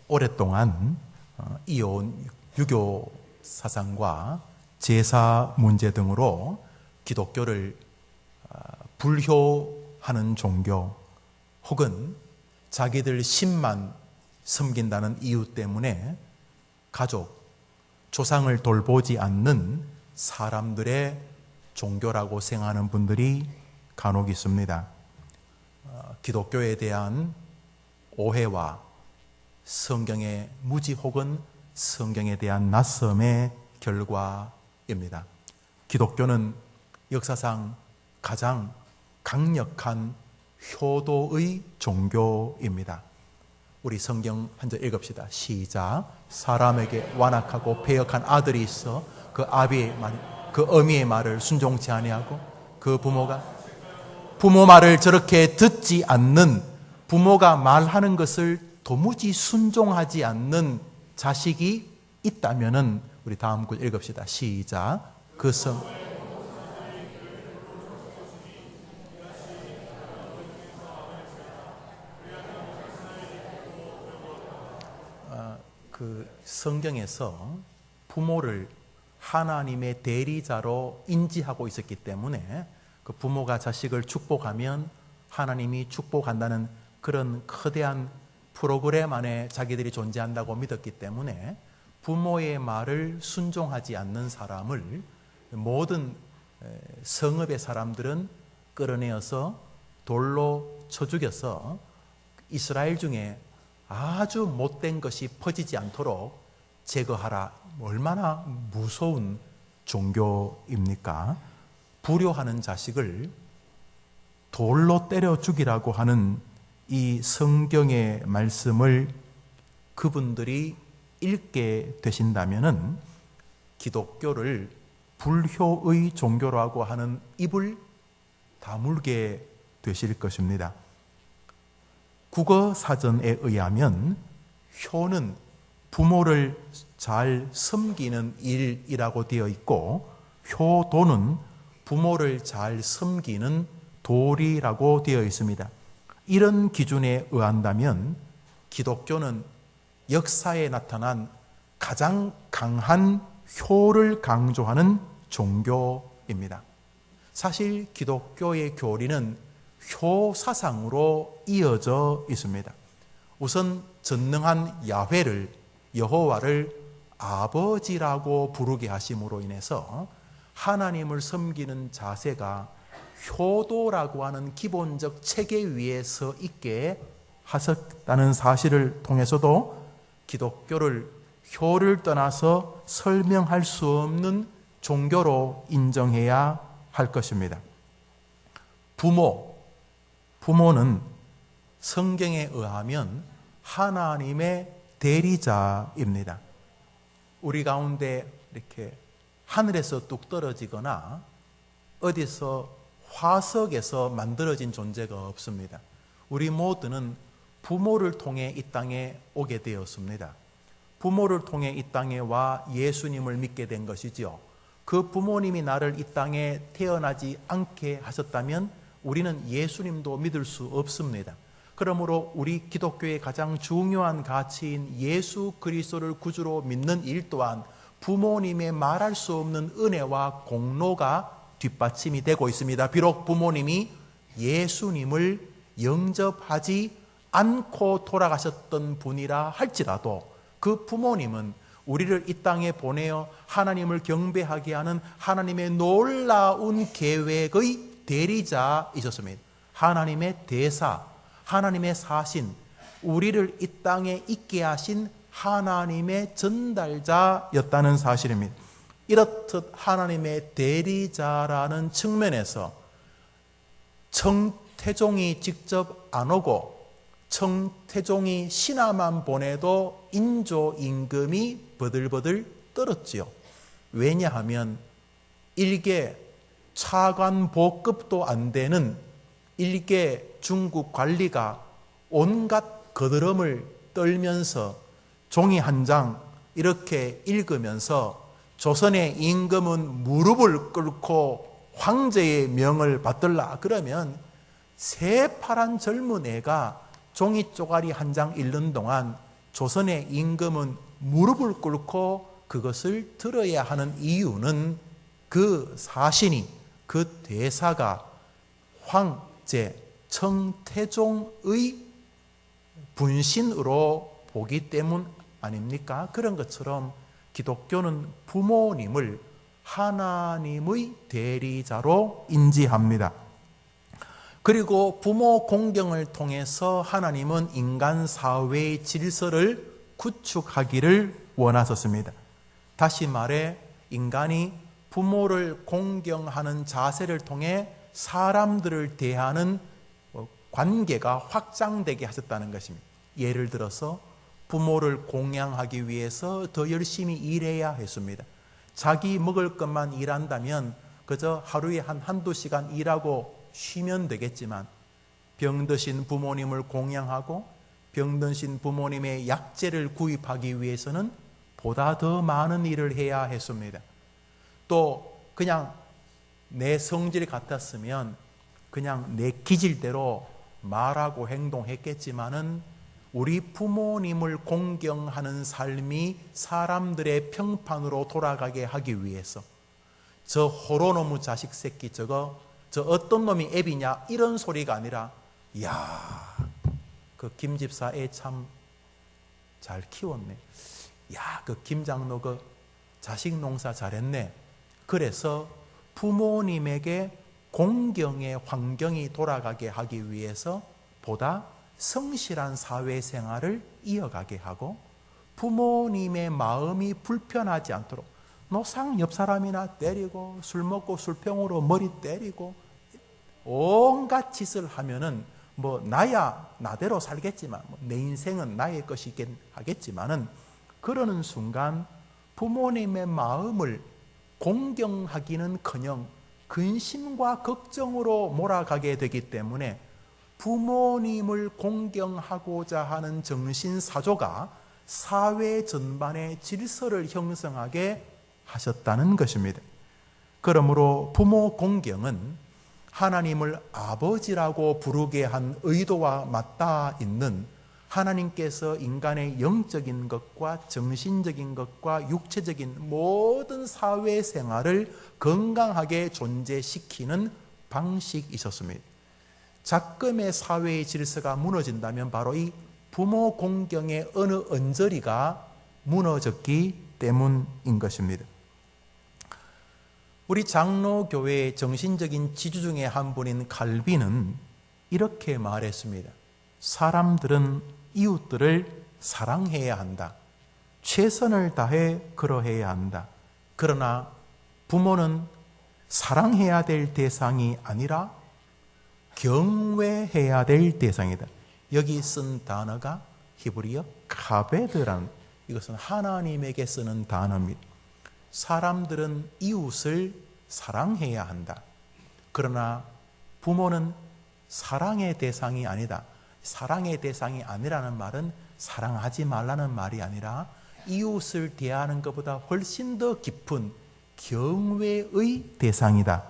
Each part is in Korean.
오랫동안 이어온 유교 사상과 제사 문제 등으로 기독교를 불효하는 종교 혹은 자기들 신만 섬긴다는 이유 때문에 가족, 조상을 돌보지 않는 사람들의 종교라고 생각하는 분들이 간혹 있습니다. 기독교에 대한 오해와 성경의 무지 혹은 성경에 대한 낯섦의 결과입니다. 기독교는 역사상 가장 강력한 효도의 종교입니다. 우리 성경 한 절 읽읍시다. 시작. 사람에게 완악하고 패역한 아들이 있어 그 어미의 말을 순종치 아니하고 그 부모 말을 저렇게 듣지 않는, 부모가 말하는 것을 도무지 순종하지 않는 자식이 있다면은 우리 다음 글 읽읍시다. 시작. 그 성경에서 부모를 하나님의 대리자로 인지하고 있었기 때문에 그 부모가 자식을 축복하면 하나님이 축복한다는 그런 거대한 프로그램 안에 자기들이 존재한다고 믿었기 때문에 부모의 말을 순종하지 않는 사람을 모든 성읍의 사람들은 끌어내어서 돌로 쳐 죽여서 이스라엘 중에 아주 못된 것이 퍼지지 않도록 제거하라. 얼마나 무서운 종교입니까? 불효하는 자식을 돌로 때려 죽이라고 하는 이 성경의 말씀을 그분들이 읽게 되신다면은 기독교를 불효의 종교라고 하는 입을 다물게 되실 것입니다. 국어 사전에 의하면 효는 부모를 잘 섬기는 일이라고 되어 있고 효도는 부모를 잘 섬기는 도리라고 되어 있습니다. 이런 기준에 의한다면 기독교는 역사에 나타난 가장 강한 효를 강조하는 종교입니다. 사실 기독교의 교리는 효 사상으로 이어져 있습니다. 우선 전능한 여호와를 아버지라고 부르게 하심으로 인해서 하나님을 섬기는 자세가 효도라고 하는 기본적 체계 위에 서 있게 하셨다는 사실을 통해서도 기독교를 효를 떠나서 설명할 수 없는 종교로 인정해야 할 것입니다. 부모는 성경에 의하면 하나님의 대리자입니다. 우리 가운데 이렇게 하늘에서 뚝 떨어지거나 어디서 화석에서 만들어진 존재가 없습니다. 우리 모두는 부모를 통해 이 땅에 오게 되었습니다. 부모를 통해 이 땅에 와 예수님을 믿게 된 것이지요. 그 부모님이 나를 이 땅에 태어나지 않게 하셨다면 우리는 예수님도 믿을 수 없습니다. 그러므로 우리 기독교의 가장 중요한 가치인 예수 그리스도를 구주로 믿는 일 또한 부모님의 말할 수 없는 은혜와 공로가 뒷받침이 되고 있습니다. 비록 부모님이 예수님을 영접하지 않고 돌아가셨던 분이라 할지라도 그 부모님은 우리를 이 땅에 보내어 하나님을 경배하게 하는 하나님의 놀라운 계획의 대리자이셨습니다. 하나님의 대사, 하나님의 사신, 우리를 이 땅에 있게 하신 하나님의 전달자였다는 사실입니다. 이렇듯 하나님의 대리자라는 측면에서 청태종이 직접 안 오고 청태종이 신하만 보내도 인조 임금이 버들버들 떨었지요. 왜냐하면 일개 차관보급도 안 되는 일개 중국 관리가 온갖 거드름을 떨면서 종이 한 장 이렇게 읽으면서 조선의 임금은 무릎을 꿇고 황제의 명을 받들라 그러면 새파란 젊은 애가 종이 쪼가리 한 장 읽는 동안 조선의 임금은 무릎을 꿇고 그것을 들어야 하는 이유는 그 사신이, 그 대사가 황제 청태종의 분신으로 보기 때문 아닙니까? 그런 것처럼 기독교는 부모님을 하나님의 대리자로 인지합니다. 그리고 부모 공경을 통해서 하나님은 인간 사회의 질서를 구축하기를 원하셨습니다. 다시 말해 인간이 부모를 공경하는 자세를 통해 사람들을 대하는 관계가 확장되게 하셨다는 것입니다. 예를 들어서 부모를 공양하기 위해서 더 열심히 일해야 했습니다. 자기 먹을 것만 일한다면 그저 하루에 한두 시간 일하고 쉬면 되겠지만 병드신 부모님을 공양하고 병드신 부모님의 약재를 구입하기 위해서는 보다 더 많은 일을 해야 했습니다. 또 그냥 내 성질 같았으면 그냥 내 기질대로 말하고 행동했겠지만은 우리 부모님을 공경하는 삶이 사람들의 평판으로 돌아가게 하기 위해서 저 호로놈의 자식 새끼 저 어떤 놈이 애비냐 이런 소리가 아니라 야, 그 김 집사 애 참 잘 키웠네. 야, 그 김 장로 그 자식 농사 잘했네. 그래서 부모님에게 공경의 환경이 돌아가게 하기 위해서 보다 성실한 사회생활을 이어가게 하고 부모님의 마음이 불편하지 않도록 노상 옆 사람이나 때리고 술 먹고 술병으로 머리 때리고 온갖 짓을 하면은 뭐 나야 나대로 살겠지만 내 인생은 나의 것이긴 하겠지만은 그러는 순간 부모님의 마음을 공경하기는커녕 근심과 걱정으로 몰아가게 되기 때문에 부모님을 공경하고자 하는 정신사조가 사회 전반의 질서를 형성하게 하셨다는 것입니다. 그러므로 부모 공경은 하나님을 아버지라고 부르게 한 의도와 맞닿아 있는 하나님께서 인간의 영적인 것과 정신적인 것과 육체적인 모든 사회생활을 건강하게 존재시키는 방식이셨습니다. 작금의 사회의 질서가 무너진다면 바로 이 부모 공경의 어느 언저리가 무너졌기 때문인 것입니다. 우리 장로교회의 정신적인 지주 중에 한 분인 칼빈은 이렇게 말했습니다. 사람들은 이웃들을 사랑해야 한다. 최선을 다해 그러해야 한다. 그러나 부모는 사랑해야 될 대상이 아니라 경외해야 될 대상이다. 여기 쓴 단어가 히브리어 카베드라는, 이것은 하나님에게 쓰는 단어입니다. 사람들은 이웃을 사랑해야 한다. 그러나 부모는 사랑의 대상이 아니다. 사랑의 대상이 아니라는 말은 사랑하지 말라는 말이 아니라 이웃을 대하는 것보다 훨씬 더 깊은 경외의 대상이다.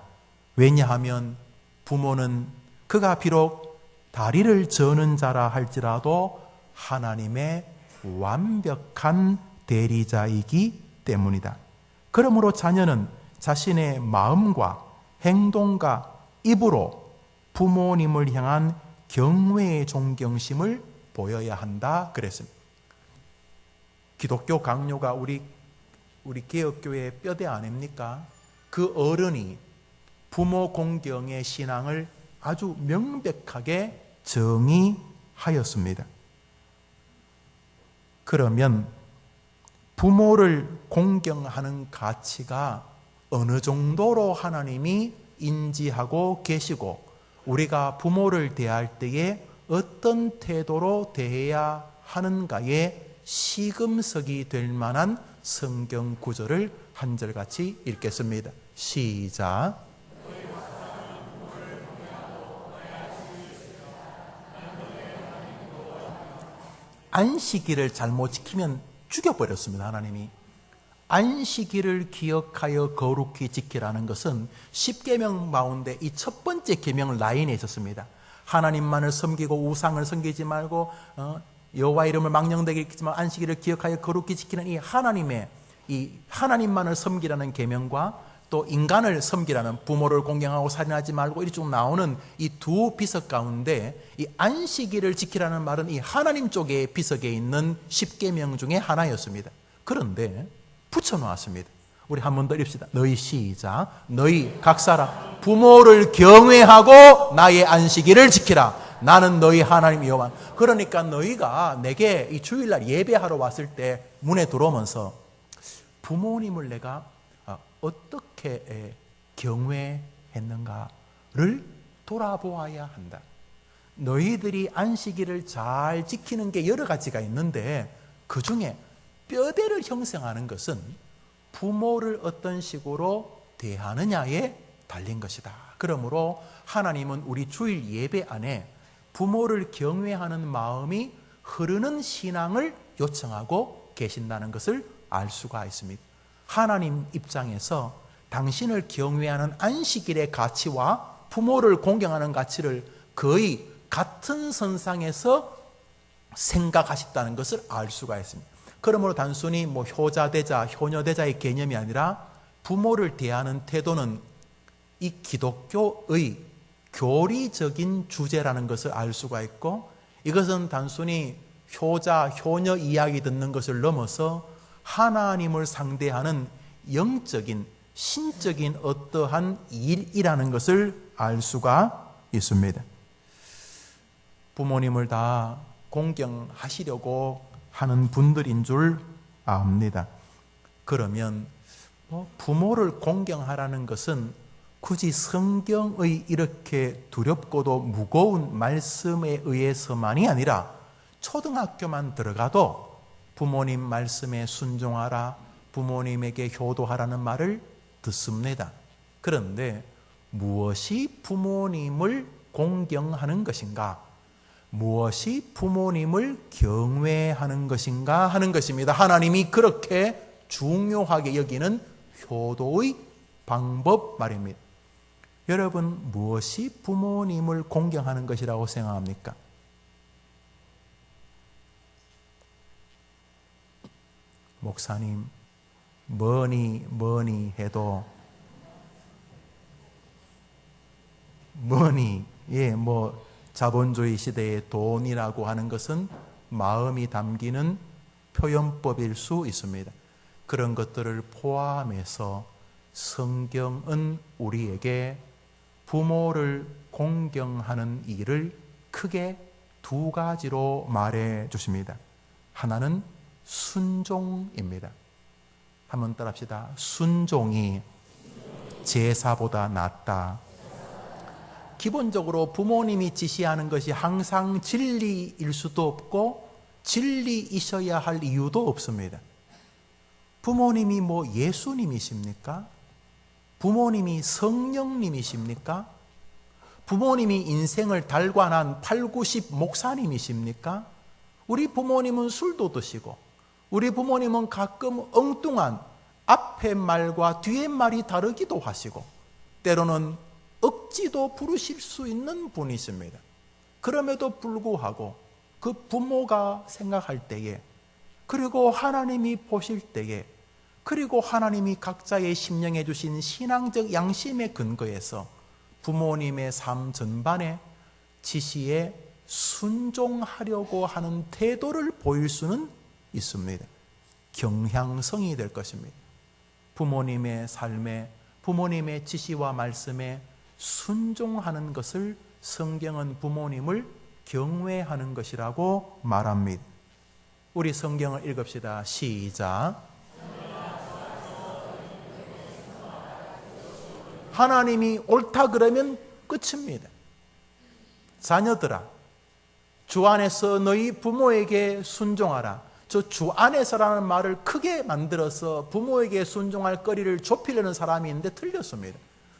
왜냐하면 부모는 그가 비록 다리를 저는 자라 할지라도 하나님의 완벽한 대리자이기 때문이다. 그러므로 자녀는 자신의 마음과 행동과 입으로 부모님을 향한 경외의 존경심을 보여야 한다 그랬습니다. 기독교 강요가 우리 개혁교회의 뼈대 아닙니까? 그 어른이 부모 공경의 신앙을 아주 명백하게 정의하였습니다. 그러면 부모를 공경하는 가치가 어느 정도로 하나님이 인지하고 계시고 우리가 부모를 대할 때에 어떤 태도로 대해야 하는가에 시금석이 될 만한 성경 구절을 한 절같이 읽겠습니다. 시작. 안식일을 잘못 지키면 죽여버렸습니다. 하나님이. 안식일을 기억하여 거룩히 지키라는 것은 10계명 가운데 이 첫 번째 계명 라인에 있었습니다. 하나님만을 섬기고 우상을 섬기지 말고 여호와 이름을 망령되게 잊지만 안식일을 기억하여 거룩히 지키는 이 하나님의 이 하나님만을 섬기라는 계명과 또 인간을 섬기라는 부모를 공경하고 살인하지 말고 이리 쭉 나오는 이 두 비석 가운데 이 안식일을 지키라는 말은 이 하나님 쪽의 비석에 있는 10계명 중에 하나였습니다. 그런데 붙여놓았습니다. 우리 한 번 더 읽읍시다. 너희 시작. 너희 각 사람 부모를 경외하고 나의 안식일을 지키라. 나는 너희 하나님 여호와. 그러니까 너희가 내게 이 주일날 예배하러 왔을 때 문에 들어오면서 부모님을 내가 어떻게 경외했는가를 돌아보아야 한다. 너희들이 안식일을 잘 지키는 게 여러 가지가 있는데 그 중에 뼈대를 형성하는 것은 부모를 어떤 식으로 대하느냐에 달린 것이다. 그러므로 하나님은 우리 주일 예배 안에 부모를 경외하는 마음이 흐르는 신앙을 요청하고 계신다는 것을 알 수가 있습니다. 하나님 입장에서 당신을 경외하는 안식일의 가치와 부모를 공경하는 가치를 거의 같은 선상에서 생각하셨다는 것을 알 수가 있습니다. 그러므로 단순히 효자되자, 효녀되자의 개념이 아니라 부모를 대하는 태도는 이 기독교의 교리적인 주제라는 것을 알 수가 있고, 이것은 단순히 효자, 효녀 이야기 듣는 것을 넘어서 하나님을 상대하는 영적인, 신적인 어떠한 일이라는 것을 알 수가 있습니다. 부모님을 다 공경하시려고 하는 분들인 줄 압니다. 그러면 부모를 공경하라는 것은 굳이 성경의 이렇게 두렵고도 무거운 말씀에 의해서만이 아니라 초등학교만 들어가도 부모님 말씀에 순종하라, 부모님에게 효도하라는 말을 듣습니다. 그런데 무엇이 부모님을 공경하는 것인가? 무엇이 부모님을 경외하는 것인가 하는 것입니다. 하나님이 그렇게 중요하게 여기는 효도의 방법 말입니다. 여러분, 무엇이 부모님을 공경하는 것이라고 생각합니까? 목사님, 뭐니 해도 자본주의 시대의 돈이라고 하는 것은 마음이 담기는 표현법일 수 있습니다. 그런 것들을 포함해서 성경은 우리에게 부모를 공경하는 일을 크게 두 가지로 말해 주십니다. 하나는 순종입니다. 한번 따라합시다. 순종이 제사보다 낫다. 기본적으로 부모님이 지시하는 것이 항상 진리일 수도 없고 진리이셔야 할 이유도 없습니다. 부모님이 예수님이십니까? 부모님이 성령님이십니까? 부모님이 인생을 달관한 8, 90 목사님이십니까? 우리 부모님은 술도 드시고, 우리 부모님은 가끔 엉뚱한 앞의 말과 뒤의 말이 다르기도 하시고, 때로는 억지도 부르실 수 있는 분이십니다. 그럼에도 불구하고 그 부모가 생각할 때에, 그리고 하나님이 보실 때에, 그리고 하나님이 각자의 심령에 주신 신앙적 양심의 근거에서 부모님의 삶 전반에 지시에 순종하려고 하는 태도를 보일 수는 있습니다. 경향성이 될 것입니다. 부모님의 삶에, 부모님의 지시와 말씀에 순종하는 것을 성경은 부모님을 경외하는 것이라고 말합니다. 우리 성경을 읽읍시다. 시작. 하나님이 옳다 그러면 끝입니다. 자녀들아, 주 안에서 너희 부모에게 순종하라. 저 주 안에서라는 말을 크게 만들어서 부모에게 순종할 거리를 좁히려는 사람이 있는데 틀렸습니다.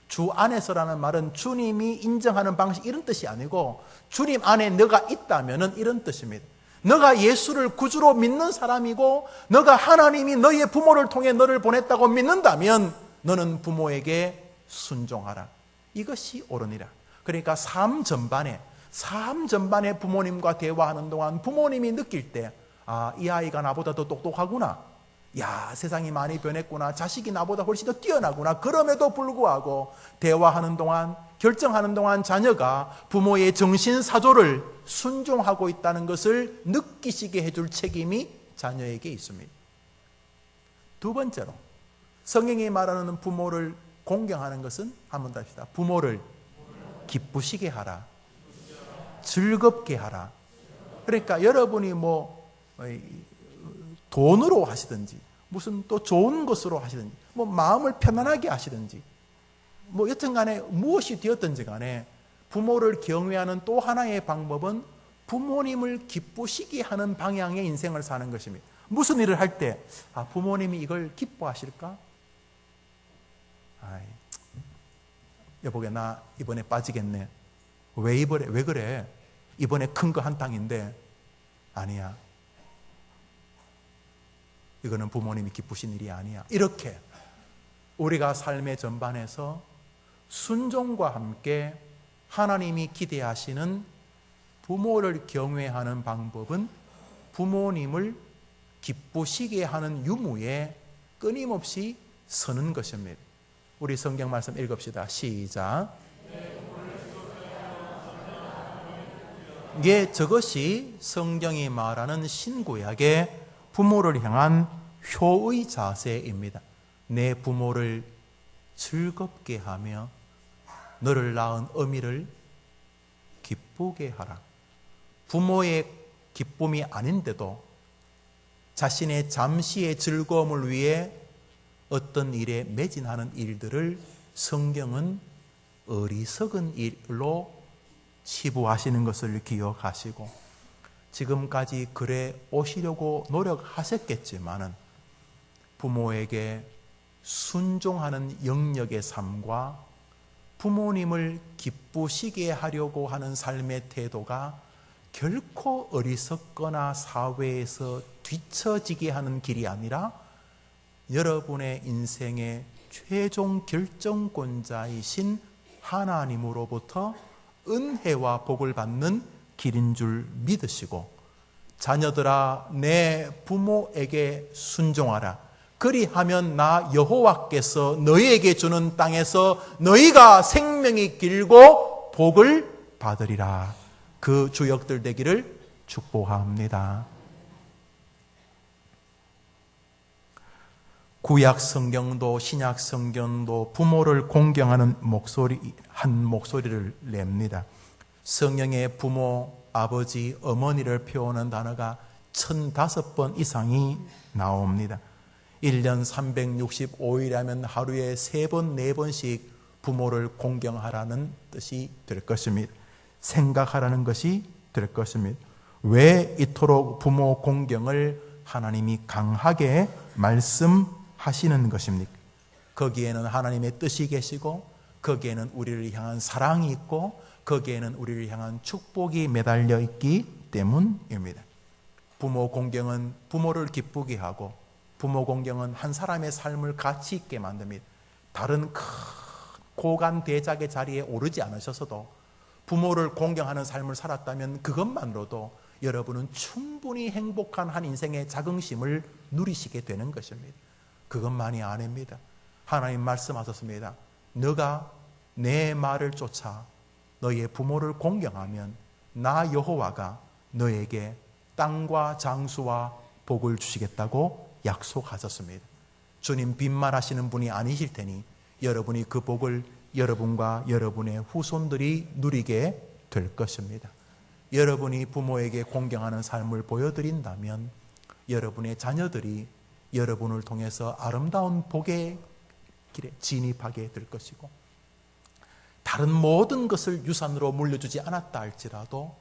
주 안에서라는 말은 주님이 인정하는 방식 이런 뜻이 아니고, 주님 안에 너가 있다면 이런 뜻입니다. 너가 예수를 구주로 믿는 사람이고, 너가 하나님이 너의 부모를 통해 너를 보냈다고 믿는다면 너는 부모에게 순종하라. 이것이 옳으니라. 그러니까 삶 전반에, 삶 전반에 부모님과 대화하는 동안 부모님이 느낄 때, 아, 이 아이가 나보다 더 똑똑하구나. 야, 세상이 많이 변했구나. 자식이 나보다 훨씬 더 뛰어나구나. 그럼에도 불구하고 대화하는 동안, 결정하는 동안 자녀가 부모의 정신사조를 순종하고 있다는 것을 느끼시게 해줄 책임이 자녀에게 있습니다. 두 번째로, 성경이 말하는 부모를 공경하는 것은, 한번 더 합시다. 부모를 기쁘시게 하라. 즐겁게 하라. 그러니까 여러분이 돈으로 하시든지, 무슨 또 좋은 것으로 하시든지, 마음을 편안하게 하시든지, 여튼 간에 무엇이 되었든지 간에 부모를 경외하는 또 하나의 방법은 부모님을 기쁘시게 하는 방향의 인생을 사는 것입니다. 무슨 일을 할 때, 아, 부모님이 이걸 기뻐하실까? 아이, 여보게, 나 이번에 빠지겠네. 왜 그래? 이번에 큰 거 한 땅인데. 아니야. 이거는 부모님이 기쁘신 일이 아니야. 이렇게 우리가 삶의 전반에서 순종과 함께 하나님이 기대하시는 부모를 경외하는 방법은 부모님을 기쁘시게 하는 유무에 끊임없이 서는 것입니다. 우리 성경 말씀 읽읍시다. 시작. 예, 저것이 성경이 말하는 신구약의 부모를 향한 효의 자세입니다. 내 부모를 즐겁게 하며 너를 낳은 어미를 기쁘게 하라. 부모의 기쁨이 아닌데도 자신의 잠시의 즐거움을 위해 어떤 일에 매진하는 일들을 성경은 어리석은 일로 치부하시는 것을 기억하시고, 지금까지 그래 오시려고 노력하셨겠지만은 부모에게 순종하는 영역의 삶과 부모님을 기쁘시게 하려고 하는 삶의 태도가 결코 어리석거나 사회에서 뒤처지게 하는 길이 아니라 여러분의 인생의 최종 결정권자이신 하나님으로부터 은혜와 복을 받는 길인 줄 믿으시고, 자녀들아, 내 부모에게 순종하라. 그리하면 나 여호와께서 너희에게 주는 땅에서 너희가 생명이 길고 복을 받으리라. 그 주역들 되기를 축복합니다. 구약 성경도 신약 성경도 부모를 공경하는 한 목소리를 냅니다. 성경의 부모, 아버지, 어머니를 표현하는 단어가 1005번 이상이 나옵니다. 1년 365일이라면 하루에 3번, 4번씩 부모를 공경하라는 뜻이 될 것입니다. 생각하라는 것이 될 것입니다. 왜 이토록 부모 공경을 하나님이 강하게 말씀하시는 것입니까? 거기에는 하나님의 뜻이 계시고, 거기에는 우리를 향한 사랑이 있고, 거기에는 우리를 향한 축복이 매달려 있기 때문입니다. 부모 공경은 부모를 기쁘게 하고, 부모 공경은 한 사람의 삶을 가치 있게 만듭니다. 다른 큰 고관 대작의 자리에 오르지 않으셔서도 부모를 공경하는 삶을 살았다면 그것만으로도 여러분은 충분히 행복한 한 인생의 자긍심을 누리시게 되는 것입니다. 그것만이 아닙니다. 하나님 말씀하셨습니다. 너가 내 말을 쫓아 너희의 부모를 공경하면 나 여호와가 너에게 땅과 장수와 복을 주시겠다고 약속하셨습니다. 주님 빈말하시는 분이 아니실 테니 여러분이 그 복을 여러분과 여러분의 후손들이 누리게 될 것입니다. 여러분이 부모에게 공경하는 삶을 보여드린다면 여러분의 자녀들이 여러분을 통해서 아름다운 복의 길에 진입하게 될 것이고, 다른 모든 것을 유산으로 물려주지 않았다 할지라도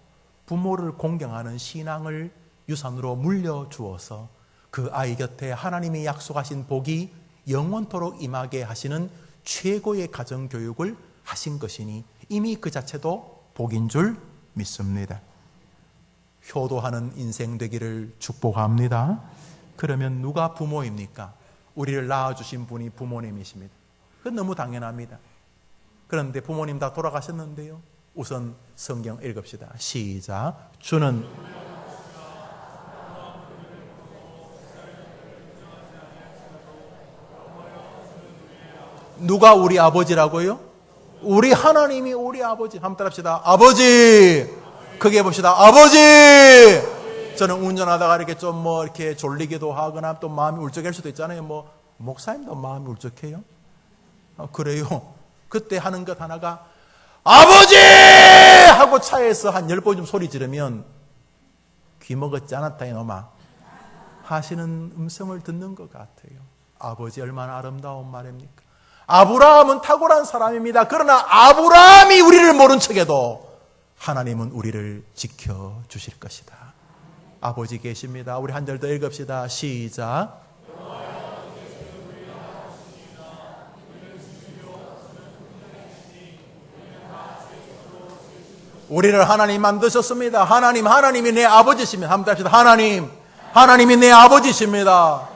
부모를 공경하는 신앙을 유산으로 물려주어서 그 아이 곁에 하나님이 약속하신 복이 영원토록 임하게 하시는 최고의 가정교육을 하신 것이니 이미 그 자체도 복인 줄 믿습니다. 효도하는 인생 되기를 축복합니다. 그러면 누가 부모입니까? 우리를 낳아주신 분이 부모님이십니다. 그건 너무 당연합니다. 그런데 부모님 다 돌아가셨는데요, 우선 성경 읽읍시다. 시작. 주는 누가 우리 아버지라고요? 우리 하나님이 우리 아버지. 한번 따라합시다. 아버지. 크게 봅시다. 아버지. 저는 운전하다가 이렇게 좀 이렇게 졸리기도 하거나 또 마음이 울적할 수도 있잖아요. 목사님도 마음이 울적해요? 그래요. 그때 하는 것 하나가 아버지! 하고 차에서 한 10번 좀 소리 지르면 귀 먹었지 않았다 이놈아 하시는 음성을 듣는 것 같아요. 아버지 얼마나 아름다운 말입니까? 아브라함은 탁월한 사람입니다. 그러나 아브라함이 우리를 모른 척해도 하나님은 우리를 지켜주실 것이다. 아버지 계십니다. 우리 한 절 더 읽읍시다. 시작. 우리를 하나님 만드셨습니다. 하나님이 내 아버지십니다. 한번 합시다. 하나님이 내 아버지십니다.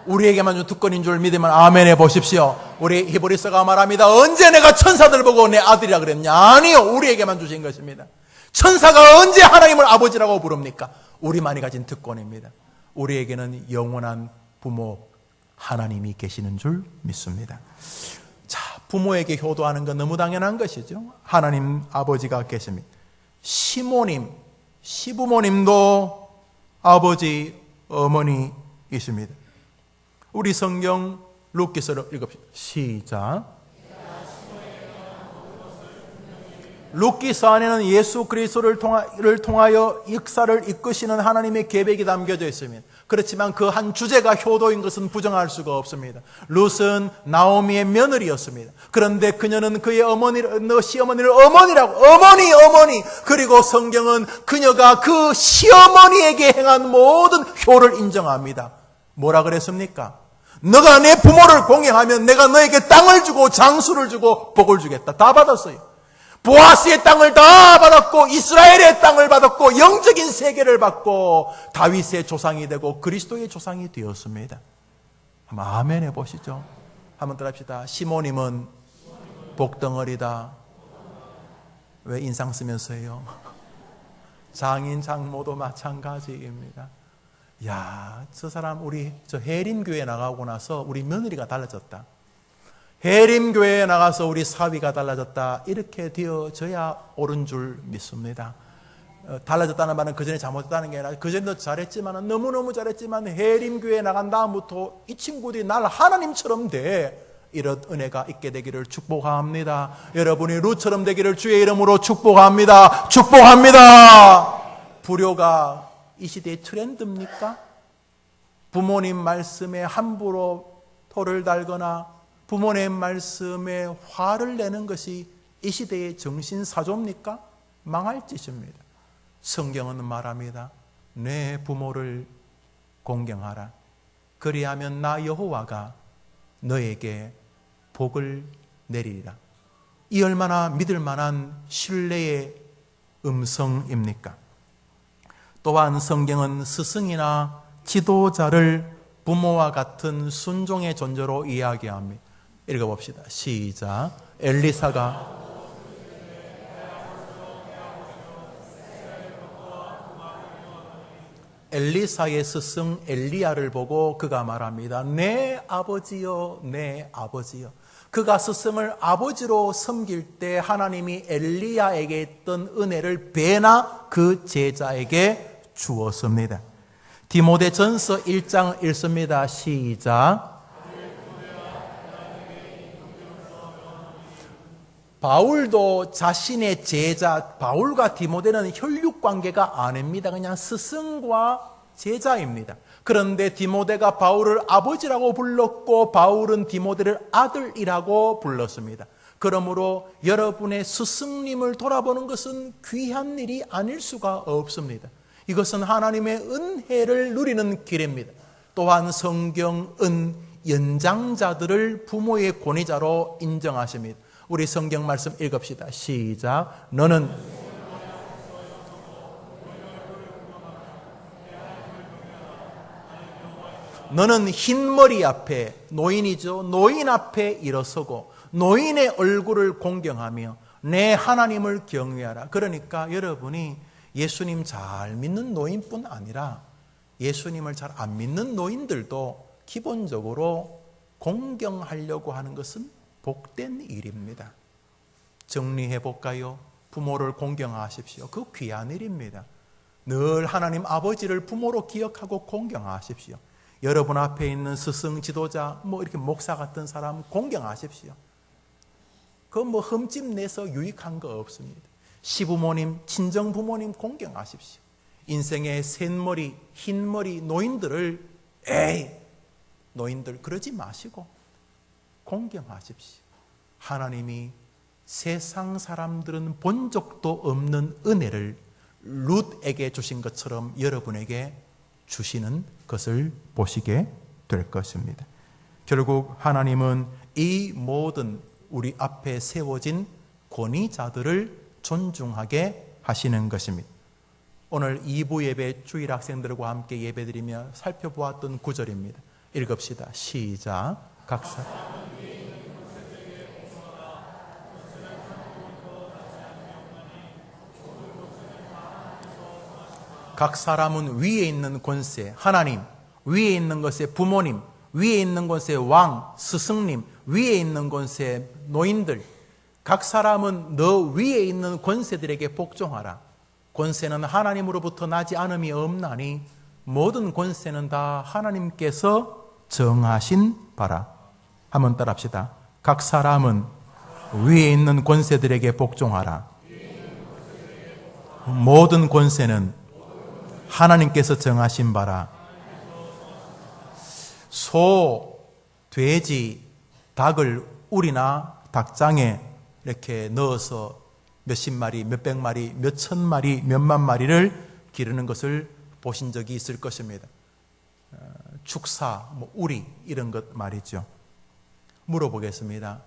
우리에게만 준 특권인 줄 믿으면 아멘 해보십시오. 우리 히브리서가 말합니다. 언제 내가 천사들 보고 내 아들이라 그랬냐? 아니요. 우리에게만 주신 것입니다. 천사가 언제 하나님을 아버지라고 부릅니까? 우리만이 가진 특권입니다. 우리에게는 영원한 부모 하나님이 계시는 줄 믿습니다. 자, 부모에게 효도하는 건 너무 당연한 것이죠. 하나님 아버지가 계십니다. 시부모님도 아버지, 어머니이십니다. 우리 성경 룻기서를 읽읍시다. 시작. 룻기서 안에는 예수 그리스도를 통하여 역사를 이끄시는 하나님의 계획이 담겨져 있습니다. 그렇지만 그 한 주제가 효도인 것은 부정할 수가 없습니다. 룻은 나오미의 며느리였습니다. 그런데 그녀는 그의 시어머니를 어머니라고 어머니 그리고 성경은 그녀가 그 시어머니에게 행한 모든 효를 인정합니다. 뭐라 그랬습니까? 너가 내 부모를 공경하면 내가 너에게 땅을 주고 장수를 주고 복을 주겠다. 다 받았어요. 보아스의 땅을 다 받았고 이스라엘의 땅을 받았고 영적인 세계를 받고 다윗의 조상이 되고 그리스도의 조상이 되었습니다. 한번 아멘 해보시죠. 한번 따라합시다. 시모님은 복덩어리다. 왜 인상 쓰면서 해요? 장인 장모도 마찬가지입니다. 야, 저 사람 저 해림교회 나가고 나서 우리 며느리가 달라졌다. 해림교회에 나가서 우리 사위가 달라졌다. 이렇게 되어져야 옳은 줄 믿습니다. 달라졌다는 말은 그전에 잘못했다는 게 아니라 그전에도 잘했지만 너무너무 잘했지만 해림교회에 나간 다음부터 이 친구들이 날 하나님처럼 돼. 이런 은혜가 있게 되기를 축복합니다. 여러분이 룻처럼 되기를 주의 이름으로 축복합니다. 불효가 이 시대의 트렌드입니까? 부모님 말씀에 함부로 토를 달거나 부모님 말씀에 화를 내는 것이 이 시대의 정신사조입니까? 망할 짓입니다. 성경은 말합니다. 내 부모를 공경하라. 그리하면 나 여호와가 너에게 복을 내리리라. 이 얼마나 믿을 만한 신뢰의 음성입니까? 또한 성경은 스승이나 지도자를 부모와 같은 순종의 존재로 이야기합니다. 읽어봅시다. 시작. 엘리사의 스승 엘리야를 보고 그가 말합니다. 내 아버지여, 내 아버지여. 그가 스승을 아버지로 섬길 때 하나님이 엘리야에게 했던 은혜를 배나 그 제자에게 주었습니다. 디모데전서 1장 읽습니다. 시작. 바울도 자신의 제자, 바울과 디모데는 혈육관계가 아닙니다. 그냥 스승과 제자입니다. 그런데 디모데가 바울을 아버지라고 불렀고 바울은 디모데를 아들이라고 불렀습니다. 그러므로 여러분의 스승님을 돌아보는 것은 귀한 일이 아닐 수가 없습니다. 이것은 하나님의 은혜를 누리는 길입니다. 또한 성경은 연장자들을 부모의 권위자로 인정하십니다. 우리 성경 말씀 읽읍시다. 시작. 너는 흰머리 앞에, 노인이죠. 노인 앞에 일어서고 노인의 얼굴을 공경하며 내 하나님을 경외하라. 그러니까 여러분이 예수님 잘 믿는 노인뿐 아니라 예수님을 잘 안 믿는 노인들도 기본적으로 공경하려고 하는 것은 복된 일입니다. 정리해 볼까요? 부모를 공경하십시오. 그 귀한 일입니다. 늘 하나님 아버지를 부모로 기억하고 공경하십시오. 여러분 앞에 있는 스승, 지도자, 이렇게 목사 같은 사람 공경하십시오. 그건 흠집 내서 유익한 거 없습니다. 시부모님, 친정부모님 공경하십시오. 인생의 샛머리, 흰머리 노인들을 노인들 그러지 마시고 공경하십시오. 하나님이 세상 사람들은 본 적도 없는 은혜를 룻에게 주신 것처럼 여러분에게 주시는 것을 보시게 될 것입니다. 결국 하나님은 이 모든 우리 앞에 세워진 권위자들을 존중하게 하시는 것입니다. 오늘 2부 예배 주일 학생들과 함께 예배드리며 살펴보았던 구절입니다. 읽읍시다. 시작. 각 사람은 위에 있는 권세, 하나님, 위에 있는 것에 부모님, 위에 있는 권세 왕, 스승님, 위에 있는 권세 노인들, 각 사람은 너 위에 있는 권세들에게 복종하라. 권세는 하나님으로부터 나지 않음이 없나니 모든 권세는 다 하나님께서 정하신 바라. 한번 따라합시다. 각 사람은 위에 있는 권세들에게 복종하라. 모든 권세는 하나님께서 정하신 바라. 소, 돼지, 닭을 우리나 닭장에 이렇게 넣어서 몇십 마리, 몇백 마리, 몇천 마리, 몇만 마리를 기르는 것을 보신 적이 있을 것입니다. 축사, 우리 이런 것 말이죠. 물어보겠습니다.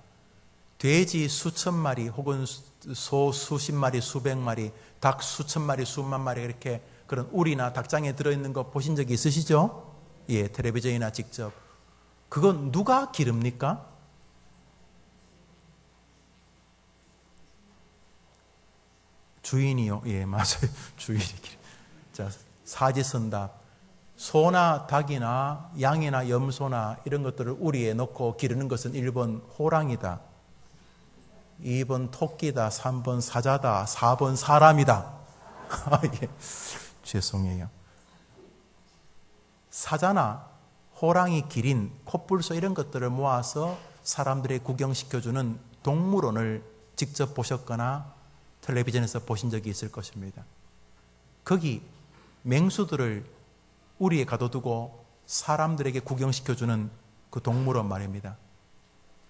돼지 수천 마리 혹은 소 수십 마리, 수백 마리, 닭 수천 마리, 수만 마리 이렇게 그런 우리나 닭장에 들어있는 거 보신 적이 있으시죠? 예, 텔레비전이나 직접. 그건 누가 기릅니까? 주인이요. 예, 맞아요. 주인이 기름. 자, 사지선답. 소나 닭이나 양이나 염소나 이런 것들을 우리에 넣고 기르는 것은 1번 호랑이다. 2번 토끼다. 3번 사자다. 4번 사람이다. 예. 죄송해요. 사자나 호랑이, 기린, 코뿔소 이런 것들을 모아서 사람들의 구경시켜주는 동물원을 직접 보셨거나 텔레비전에서 보신 적이 있을 것입니다. 거기 맹수들을 우리에 가둬두고 사람들에게 구경시켜주는 그 동물원 말입니다.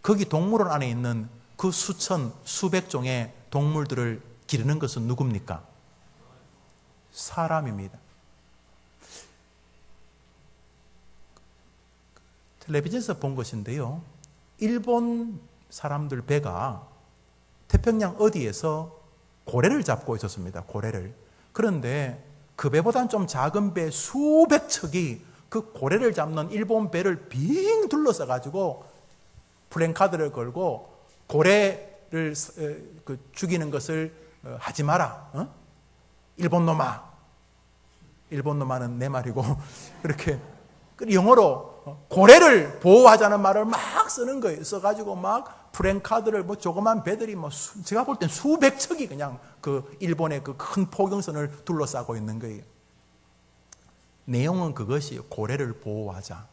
거기 동물원 안에 있는 그 수천, 수백 종의 동물들을 기르는 것은 누굽니까? 사람입니다. 텔레비전에서 본 것인데요. 일본 사람들 배가 태평양 어디에서 고래를 잡고 있었습니다. 고래를. 그런데 그 배보다는 좀 작은 배 수백 척이 그 고래를 잡는 일본 배를 빙 둘러싸 가지고 플랜카드를 걸고 고래를 죽이는 것을 하지 마라. 일본 놈아. 일본 놈아는 내 말이고 그렇게 영어로 고래를 보호하자는 말을 막 쓰는 거예요. 써가지고 막 플랜카드를 조그만 배들이 제가 볼 땐 수백 척이 그냥 그 일본의 그 큰 포경선을 둘러싸고 있는 거예요. 내용은 그것이에요. 고래를 보호하자.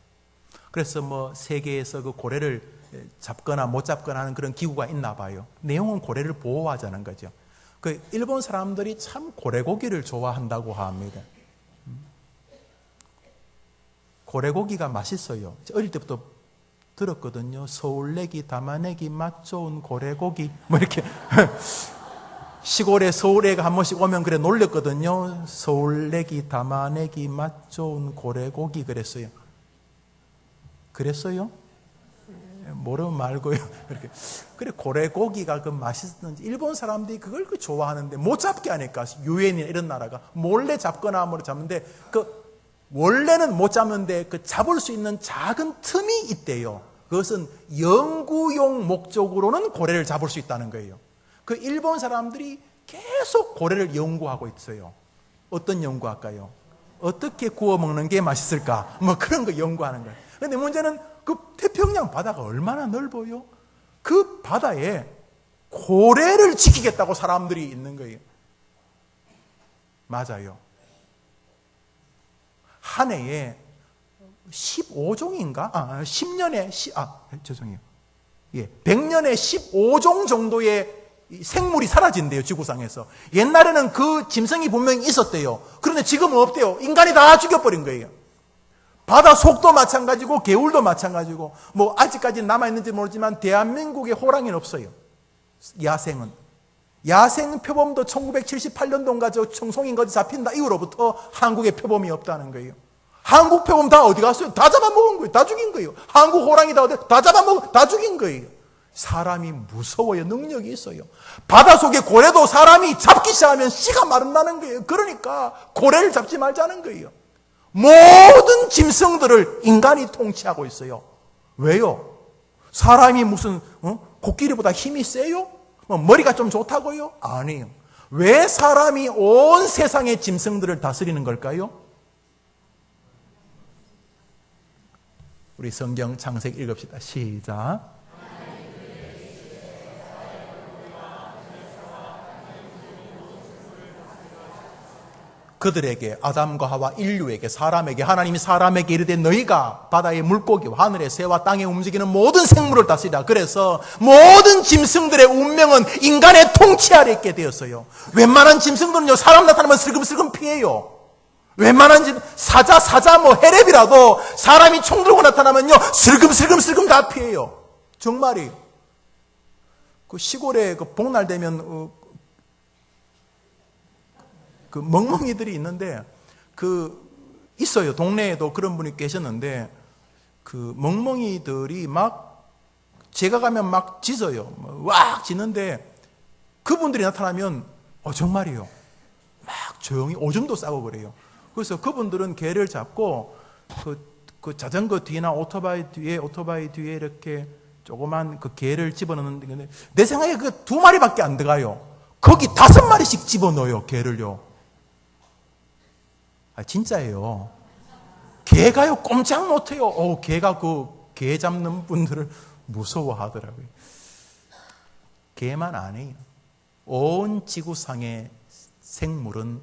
그래서 세계에서 그 고래를 잡거나 못 잡거나 하는 그런 기구가 있나 봐요. 내용은 고래를 보호하자는 거죠. 그 일본 사람들이 참 고래고기를 좋아한다고 합니다. 고래고기가 맛있어요. 어릴 때부터 들었거든요. 서울내기, 담아내기, 맛 좋은 고래고기. 이렇게. 시골에 서울애가 한 번씩 오면 그래 놀렸거든요. 서울내기, 담아내기, 맛 좋은 고래고기 그랬어요. 그랬어요? 모르면 말고요. 이렇게. 그래, 고래고기가 그 맛있는지. 일본 사람들이 그걸 좋아하는데 못 잡게 하니까. 유엔이나 이런 나라가 몰래 잡거나 잡는데 원래는 못 잡는데 잡을 수 있는 작은 틈이 있대요. 그것은 연구용 목적으로는 고래를 잡을 수 있다는 거예요. 그 일본 사람들이 계속 고래를 연구하고 있어요. 어떤 연구할까요? 어떻게 구워 먹는 게 맛있을까? 뭐 그런 거 연구하는 거예요. 근데 문제는 그 태평양 바다가 얼마나 넓어요? 그 바다에 고래를 지키겠다고 사람들이 있는 거예요. 맞아요. 한 해에 15종인가? 10년에, 죄송해요. 100년에 15종 정도의 생물이 사라진대요, 지구상에서. 옛날에는 그 짐승이 분명히 있었대요. 그런데 지금은 없대요. 인간이 다 죽여버린 거예요. 바다 속도 마찬가지고, 개울도 마찬가지고, 뭐, 아직까지 남아있는지 모르지만, 대한민국에 호랑이는 없어요. 야생은. 야생 표범도 1978년도인가 저 청송인가 어디 잡힌다 이후로부터 한국에 표범이 없다는 거예요. 한국 표범 다 어디 갔어요? 다 잡아먹은 거예요. 다 죽인 거예요. 한국 호랑이 다 잡아먹은, 다 죽인 거예요. 사람이 무서워요. 능력이 있어요. 바닷속에 고래도 사람이 잡기 시작하면 씨가 마른다는 거예요. 그러니까 고래를 잡지 말자는 거예요. 모든 짐승들을 인간이 통치하고 있어요. 왜요? 사람이 무슨 코끼리보다 힘이 세요? 머리가 좀 좋다고요? 아니에요. 왜 사람이 온 세상의 짐승들을 다스리는 걸까요? 우리 성경 창세기 읽읍시다. 시작. 그들에게, 아담과 하와 인류에게, 사람에게, 하나님이 사람에게 이르되 너희가 바다의 물고기와 하늘의 새와 땅에 움직이는 모든 생물을 다스리라. 그래서 모든 짐승들의 운명은 인간의 통치 아래 있게 되었어요. 웬만한 짐승들은요, 사람 나타나면 슬금슬금 피해요. 웬만한 사자 뭐 해랩이라도 사람이 총 들고 나타나면요, 슬금슬금 다 피해요. 정말이에요. 그 시골에 그 복날 되면 그 멍멍이들이 있는데, 있어요. 동네에도 그런 분이 계셨는데, 그 멍멍이들이 막, 제가 가면 막 짖어요. 왁 짖는데, 그분들이 나타나면, 정말이에요. 막 조용히 오줌도 싸고 그래요. 그래서 그분들은 개를 잡고, 그 자전거 뒤나 오토바이 뒤에 이렇게 조그만 그 개를 집어넣는데, 내 생각에 그 2마리밖에 안 들어가요. 거기 5마리씩 집어넣어요, 개를요. 진짜예요. 개가요, 꼼짝 못해요. 개가 개 잡는 분들을 무서워하더라고요. 개만 아니에요. 온 지구상의 생물은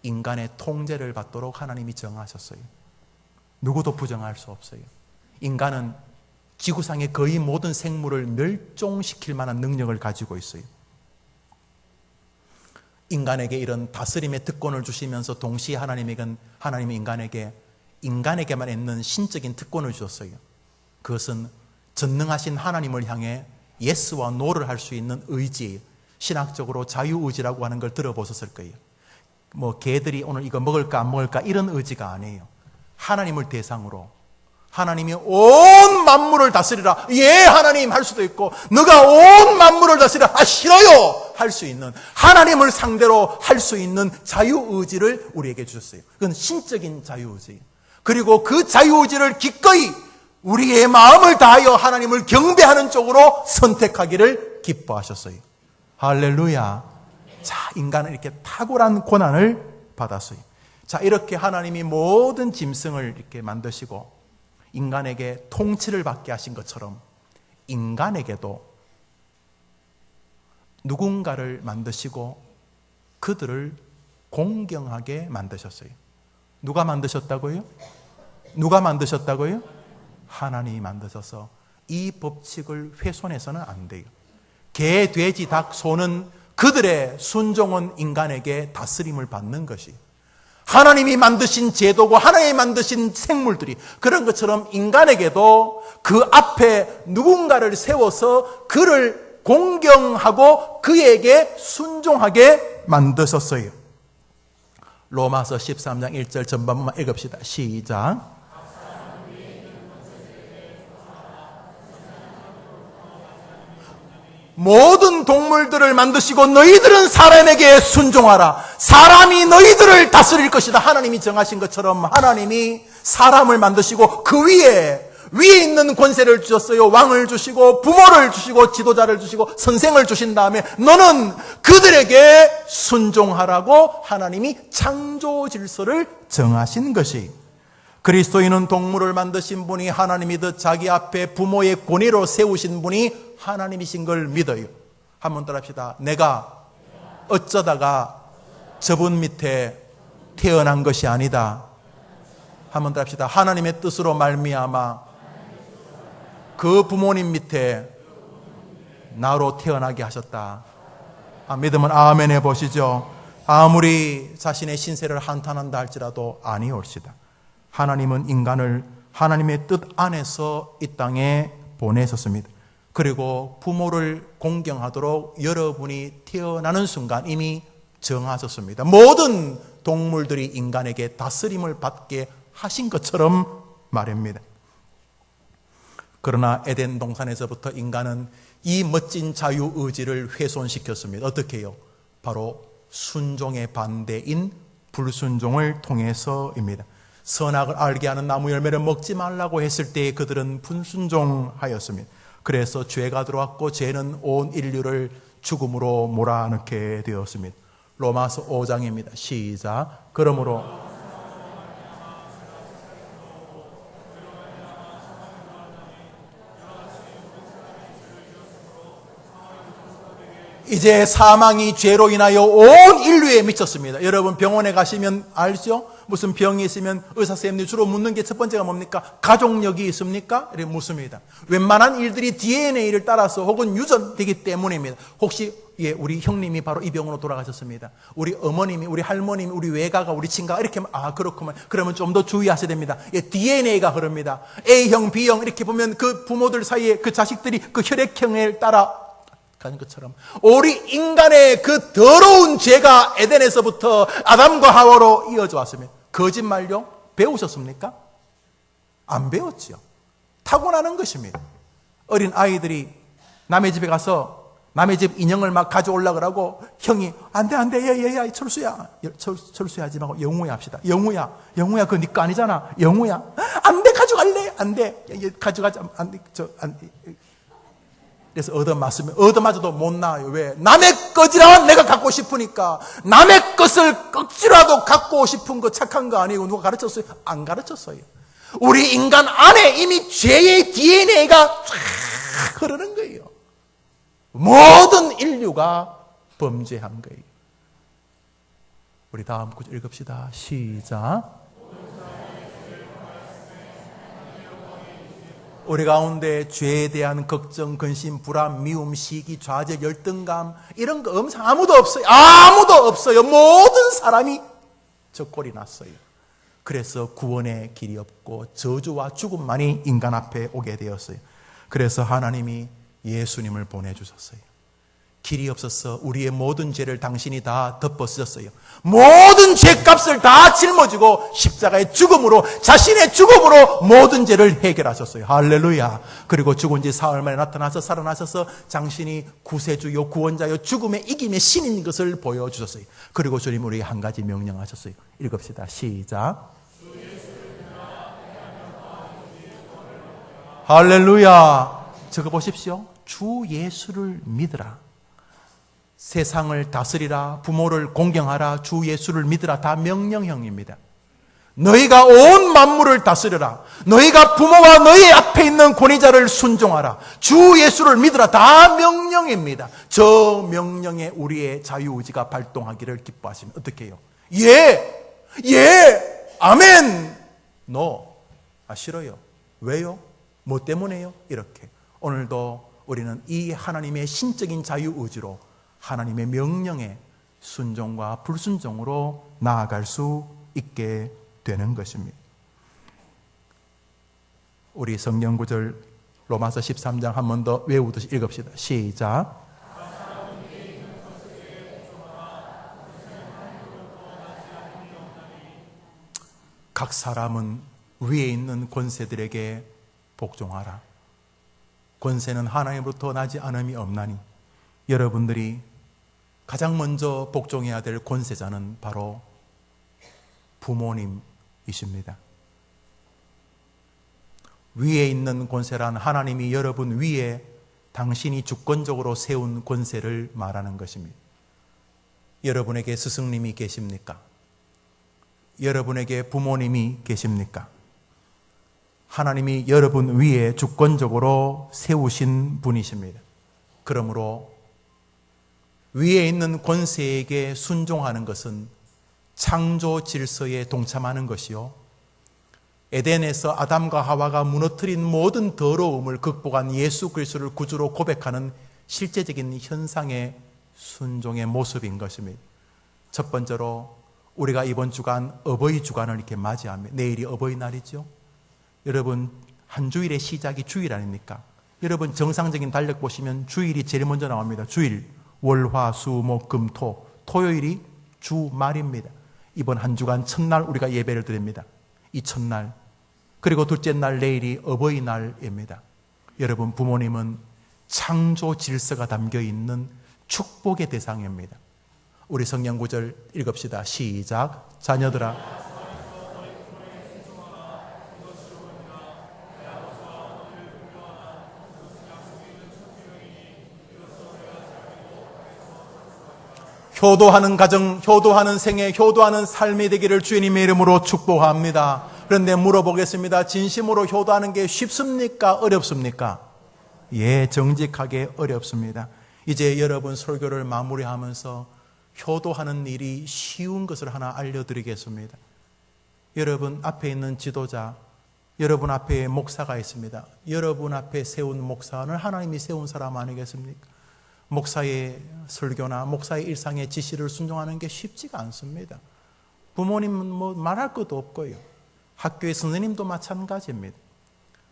인간의 통제를 받도록 하나님이 정하셨어요. 누구도 부정할 수 없어요. 인간은 지구상의 거의 모든 생물을 멸종시킬 만한 능력을 가지고 있어요. 인간에게 이런 다스림의 특권을 주시면서 동시에 하나님은 인간에게만 있는 신적인 특권을 주셨어요. 그것은 전능하신 하나님을 향해 예스와 노를 할 수 있는 의지, 신학적으로 자유의지라고 하는 걸 들어보셨을 거예요. 뭐 개들이 오늘 이거 먹을까 안 먹을까 이런 의지가 아니에요. 하나님을 대상으로 하나님이 온 만물을 다스리라. 예, 하나님 할 수도 있고, 너가 온 만물을 다스리라. 싫어요. 할 수 있는, 하나님을 상대로 할 수 있는 자유의지를 우리에게 주셨어요. 그건 신적인 자유의지예요. 그리고 그 자유의지를 기꺼이 우리의 마음을 다하여 하나님을 경배하는 쪽으로 선택하기를 기뻐하셨어요. 할렐루야. 자, 인간은 이렇게 탁월한 고난을 받았어요. 자, 이렇게 하나님이 모든 짐승을 이렇게 만드시고 인간에게 통치를 받게 하신 것처럼 인간에게도 누군가를 만드시고 그들을 공경하게 만드셨어요. 누가 만드셨다고요? 누가 만드셨다고요? 하나님이 만드셔서 이 법칙을 훼손해서는 안 돼요. 개, 돼지, 닭, 소는 그들의 순종은 인간에게 다스림을 받는 것이 하나님이 만드신 제도고 하나님이 만드신 생물들이 그런 것처럼 인간에게도 그 앞에 누군가를 세워서 그를 공경하고 그에게 순종하게 만드셨어요. 로마서 13장 1절 전반부만 읽읍시다. 시작. 모든 동물들을 만드시고 너희들은 사람에게 순종하라. 사람이 너희들을 다스릴 것이다. 하나님이 정하신 것처럼 하나님이 사람을 만드시고 그 위에 위에 있는 권세를 주셨어요. 왕을 주시고 부모를 주시고 지도자를 주시고 선생을 주신 다음에 너는 그들에게 순종하라고 하나님이 창조 질서를 정하신 것이, 그리스도인은 동물을 만드신 분이 하나님이듯 자기 앞에 부모의 권위로 세우신 분이 하나님이신 걸 믿어요. 한번 따라합시다. 내가 어쩌다가 저분 밑에 태어난 것이 아니다. 한번 따라합시다. 하나님의 뜻으로 말미암아 그 부모님 밑에 나로 태어나게 하셨다. 믿으면 아멘 해보시죠. 아무리 자신의 신세를 한탄한다 할지라도 아니올시다. 하나님은 인간을 하나님의 뜻 안에서 이 땅에 보내셨습니다. 그리고 부모를 공경하도록 여러분이 태어나는 순간 이미 정하셨습니다. 모든 동물들이 인간에게 다스림을 받게 하신 것처럼 말입니다. 그러나 에덴 동산에서부터 인간은 이 멋진 자유의지를 훼손시켰습니다. 어떻게 해요? 바로 순종의 반대인 불순종을 통해서입니다. 선악을 알게 하는 나무 열매를 먹지 말라고 했을 때 그들은 불순종하였습니다. 그래서 죄가 들어왔고 죄는 온 인류를 죽음으로 몰아넣게 되었습니다. 로마서 5장입니다. 시작. 그러므로 이제 사망이 죄로 인하여 온 인류에 미쳤습니다. 여러분 병원에 가시면 알죠? 무슨 병이 있으면 의사 선생님들이 주로 묻는 게 첫 번째가 뭡니까? 가족력이 있습니까? 이렇게 묻습니다. 웬만한 일들이 DNA를 따라서 혹은 유전되기 때문입니다. 혹시 우리 형님이 바로 이 병으로 돌아가셨습니다. 우리 어머님이, 우리 할머님이, 우리 외가가, 우리 친가가 이렇게 그렇구만. 그러면 좀 더 주의하셔야 됩니다. DNA가 흐릅니다. A형, B형 이렇게 보면 그 부모들 사이에 그 자식들이 그 혈액형을 따라 가는 것처럼 우리 인간의 그 더러운 죄가 에덴에서부터 아담과 하와로 이어져 왔으면 거짓말요? 배우셨습니까? 안 배웠죠. 타고나는 것입니다. 어린 아이들이 남의 집에 가서 남의 집 인형을 막 가져오려고 그러고 형이 안돼 야 철수야 하지 말고 영우야 합시다. 영우야 그거 네 거 아니잖아. 영우야 안돼 가져갈래? 안돼 가져가자. 안돼 그래서 얻어맞아도 못 나와요. 왜? 남의 것이라 내가 갖고 싶으니까. 남의 것을 억지라도 갖고 싶은 거 착한 거 아니고 누가 가르쳤어요? 안 가르쳤어요. 우리 인간 안에 이미 죄의 DNA가 쫙 흐르는 거예요. 모든 인류가 범죄한 거예요. 우리 다음 구절 읽읍시다. 시작. 우리 가운데 죄에 대한 걱정, 근심, 불안, 미움, 시기, 좌절, 열등감 이런 거 아무도 없어요. 아무도 없어요. 모든 사람이 저 꼴이 났어요. 그래서 구원의 길이 없고 저주와 죽음만이 인간 앞에 오게 되었어요. 그래서 하나님이 예수님을 보내주셨어요. 길이 없어서 우리의 모든 죄를 당신이 다 덮어쓰셨어요. 모든 죄값을 다 짊어지고 십자가의 죽음으로, 자신의 죽음으로 모든 죄를 해결하셨어요. 할렐루야. 그리고 죽은 지 사흘 만에 나타나서 살아나셔서 당신이 구세주요 구원자요 죽음의 이김의 신인 것을 보여주셨어요. 그리고 주님 우리에게 한 가지 명령하셨어요. 읽읍시다. 시작. 할렐루야. 적어 보십시오. 주 예수를 믿으라. 세상을 다스리라, 부모를 공경하라, 주 예수를 믿으라. 다 명령형입니다. 너희가 온 만물을 다스려라. 너희가 부모와 너희 앞에 있는 권위자를 순종하라. 주 예수를 믿으라. 다 명령입니다. 저 명령에 우리의 자유의지가 발동하기를 기뻐하시면 어떻게 해요? 예, 아멘. No, 싫어요. 왜요? 뭐 때문에요? 이렇게. 오늘도 우리는 이 하나님의 신적인 자유의지로 하나님의 명령에 순종과 불순종으로 나아갈 수 있게 되는 것입니다. 우리 성경 구절 로마서 13장 한 번 더 외우듯이 읽읍시다. 시작. 각 사람은 위에 있는 권세들에게 복종하라. 권세는 하나님으로부터 나지 않음이 없나니 여러분들이 가장 먼저 복종해야 될 권세자는 바로 부모님이십니다. 위에 있는 권세란 하나님이 여러분 위에 당신이 주권적으로 세운 권세를 말하는 것입니다. 여러분에게 스승님이 계십니까? 여러분에게 부모님이 계십니까? 하나님이 여러분 위에 주권적으로 세우신 분이십니다. 그러므로 위에 있는 권세에게 순종하는 것은 창조 질서에 동참하는 것이요, 에덴에서 아담과 하와가 무너뜨린 모든 더러움을 극복한 예수 그리스도를 구주로 고백하는 실제적인 현상의 순종의 모습인 것입니다. 첫 번째로 우리가 이번 주간 어버이 주간을 이렇게 맞이합니다. 내일이 어버이날이죠. 여러분, 한 주일의 시작이 주일 아닙니까? 여러분 정상적인 달력 보시면 주일이 제일 먼저 나옵니다. 주일, 월, 화, 수, 목, 금, 토. 토요일이 주말입니다. 이번 한 주간 첫날 우리가 예배를 드립니다. 이 첫날. 그리고 둘째 날 내일이 어버이날입니다. 여러분, 부모님은 창조 질서가 담겨 있는 축복의 대상입니다. 우리 성경 구절 읽읍시다. 시작. 자녀들아, 효도하는 가정, 효도하는 생애, 효도하는 삶이 되기를 주님의 이름으로 축복합니다. 그런데 물어보겠습니다. 진심으로 효도하는 게 쉽습니까? 어렵습니까? 예, 정직하게 어렵습니다. 이제 여러분 설교를 마무리하면서 효도하는 일이 쉬운 것을 하나 알려드리겠습니다. 여러분 앞에 있는 지도자, 여러분 앞에 목사가 있습니다. 여러분 앞에 세운 목사는 하나님이 세운 사람 아니겠습니까? 목사의 설교나 목사의 일상의 지시를 순종하는 게 쉽지가 않습니다. 부모님은 뭐 말할 것도 없고요. 학교의 선생님도 마찬가지입니다.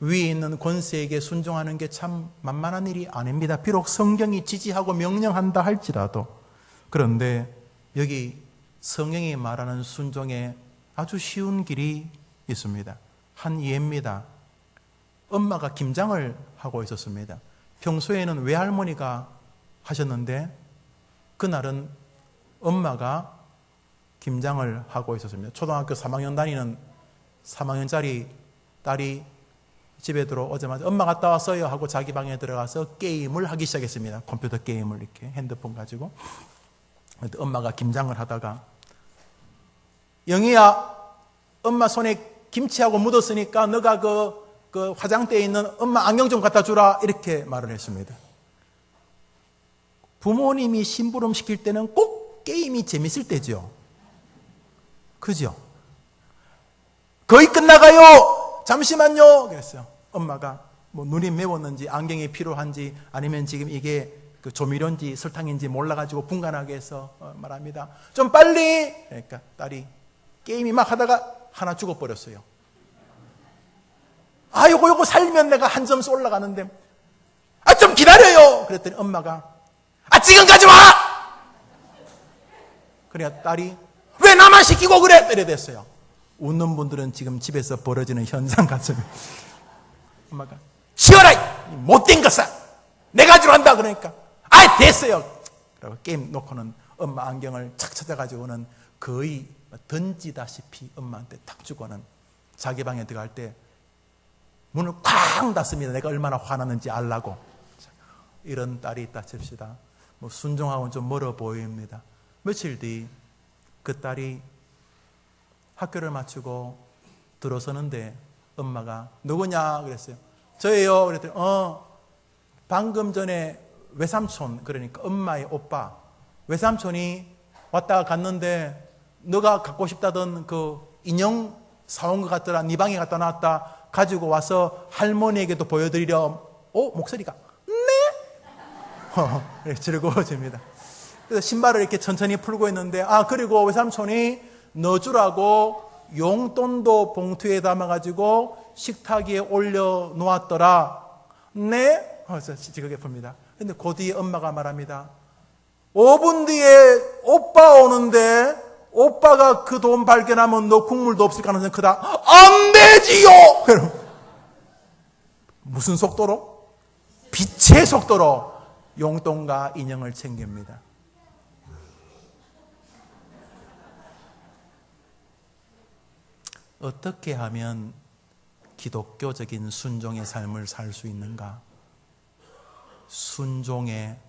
위에 있는 권세에게 순종하는 게 참 만만한 일이 아닙니다. 비록 성경이 지지하고 명령한다 할지라도. 그런데 여기 성경이 말하는 순종에 아주 쉬운 길이 있습니다. 한 예입니다. 엄마가 김장을 하고 있었습니다. 평소에는 외할머니가 하셨는데 그날은 엄마가 김장을 하고 있었습니다. 초등학교 3학년 다니는 3학년짜리 딸이 집에 들어오자마자 엄마 갔다 왔어요 하고 자기 방에 들어가서 게임을 하기 시작했습니다. 컴퓨터 게임을 이렇게 핸드폰 가지고. 엄마가 김장을 하다가 영희야, 엄마 손에 김치하고 묻었으니까 너가 그 화장대에 있는 엄마 안경 좀 갖다 주라 이렇게 말을 했습니다. 부모님이 심부름 시킬 때는 꼭 게임이 재밌을 때죠. 그죠? 거의 끝나가요. 잠시만요. 그랬어요. 엄마가 뭐 눈이 매웠는지 안경이 필요한지 아니면 지금 이게 그 조미료인지 설탕인지 몰라가지고 분간하게 해서 말합니다. 좀 빨리. 그러니까 딸이 게임이 막 하다가 하나 죽어버렸어요. 아, 요거 살리면 내가 한 점수 올라가는데. 아, 좀 기다려요. 그랬더니 엄마가 지금 가져와! 그러니까 딸이 왜 나만 시키고 그래? 이래댔어요. 웃는 분들은 지금 집에서 벌어지는 현상 같습니다. 엄마가 치워라! 못된 것아! 내가 가지러 한다! 그러니까 아이 됐어요! 그리고 게임 놓고는 엄마 안경을 착 찾아가지고는 거의 던지다시피 엄마한테 탁 주고는 자기 방에 들어갈 때 문을 쾅 닫습니다. 내가 얼마나 화났는지 알라고. 이런 딸이 있다 칩시다. 뭐 순종하고는 좀 멀어 보입니다. 며칠 뒤 그 딸이 학교를 마치고 들어서는데 엄마가 누구냐 그랬어요. 저예요. 그랬더니 방금 전에 외삼촌, 그러니까 엄마의 오빠 외삼촌이 왔다가 갔는데 너가 갖고 싶다던 그 인형 사온 것 같더라. 네 방에 갖다 놨다. 가지고 와서 할머니에게도 보여드리렴. 목소리가 네? 즐거워집니다. 그래서 신발을 이렇게 천천히 풀고 있는데 그리고 외삼촌이 넣어주라고 용돈도 봉투에 담아가지고 식탁 위에 올려놓았더라. 네? 지그게 풉니다. 근데 그 뒤에 엄마가 말합니다. 5분 뒤에 오빠 오는데 오빠가 그 돈 발견하면 너 국물도 없을 가능성이 크다. 안 되지요! 무슨 속도로? 빛의 속도로 용돈과 인형을 챙깁니다. 어떻게 하면 기독교적인 순종의 삶을 살 수 있는가? 순종에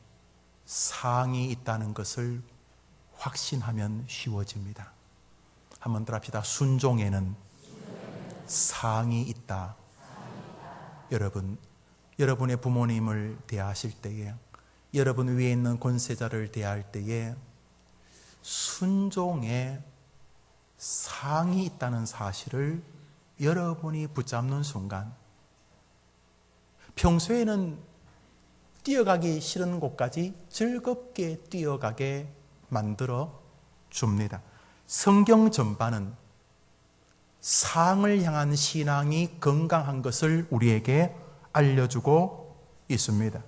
상이 있다는 것을 확신하면 쉬워집니다. 한번 더 합시다. 순종에는 상이 있다. 여러분, 여러분의 부모님을 대하실 때에, 여러분 위에 있는 권세자를 대할 때에 순종에 상이 있다는 사실을 여러분이 붙잡는 순간, 평소에는 뛰어가기 싫은 곳까지 즐겁게 뛰어가게 만들어 줍니다. 성경 전반은 상을 향한 신앙이 건강한 것을 우리에게 알려주고 있습니다.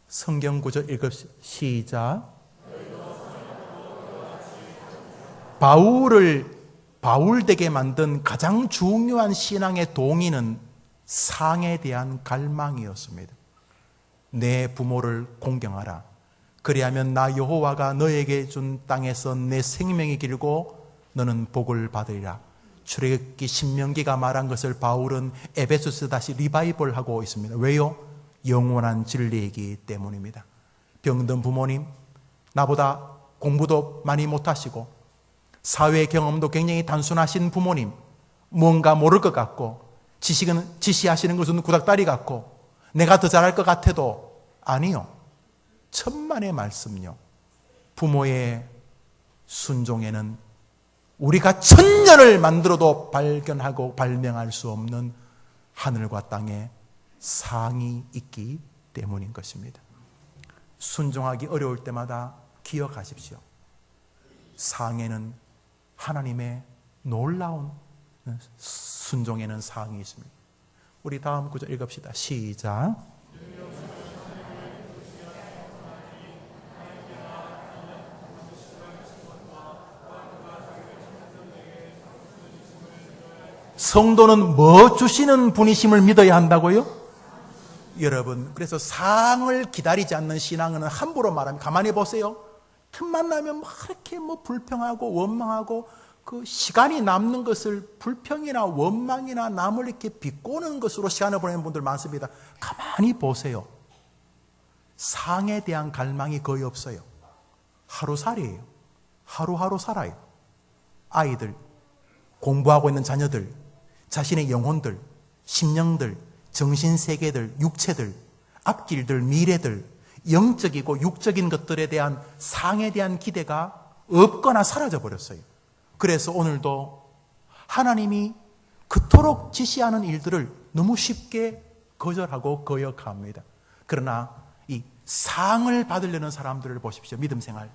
성경 구절 읽읍시다. 시작. 바울 되게 만든 가장 중요한 신앙의 동의는 상에 대한 갈망이었습니다. 내 부모를 공경하라. 그리하면 나 여호와가 너에게 준 땅에서 내 생명이 길고 너는 복을 받으리라. 출애굽기 신명기가 말한 것을 바울은 에베소서 다시 리바이벌하고 있습니다. 왜요? 영원한 진리이기 때문입니다. 병든 부모님, 나보다 공부도 많이 못하시고 사회 경험도 굉장히 단순하신 부모님, 뭔가 모를 것 같고 지시하시는 것은 구닥다리 같고 내가 더 잘할 것 같아도 아니요. 천만의 말씀요. 부모의 순종에는 우리가 천년을 만들어도 발견하고 발명할 수 없는 하늘과 땅의 상이 있기 때문인 것입니다. 순종하기 어려울 때마다 기억하십시오. 상에는 하나님의 놀라운 순종에는 상이 있습니다. 우리 다음 구절 읽읍시다. 시작. 성도는 뭐 주시는 분이심을 믿어야 한다고요? 여러분, 그래서 상을 기다리지 않는 신앙은 함부로 말하면, 가만히 보세요. 틈만 나면 이렇게 불평하고 원망하고 그 시간이 남는 것을 불평이나 원망이나 남을 이렇게 비꼬는 것으로 시간을 보내는 분들 많습니다. 가만히 보세요. 상에 대한 갈망이 거의 없어요. 하루살이에요. 하루하루 살아요. 아이들, 공부하고 있는 자녀들, 자신의 영혼들, 심령들, 정신세계들, 육체들, 앞길들, 미래들, 영적이고 육적인 것들에 대한 상에 대한 기대가 없거나 사라져 버렸어요. 그래서 오늘도 하나님이 그토록 지시하는 일들을 너무 쉽게 거절하고 거역합니다. 그러나 이 상을 받으려는 사람들을 보십시오. 믿음 생활.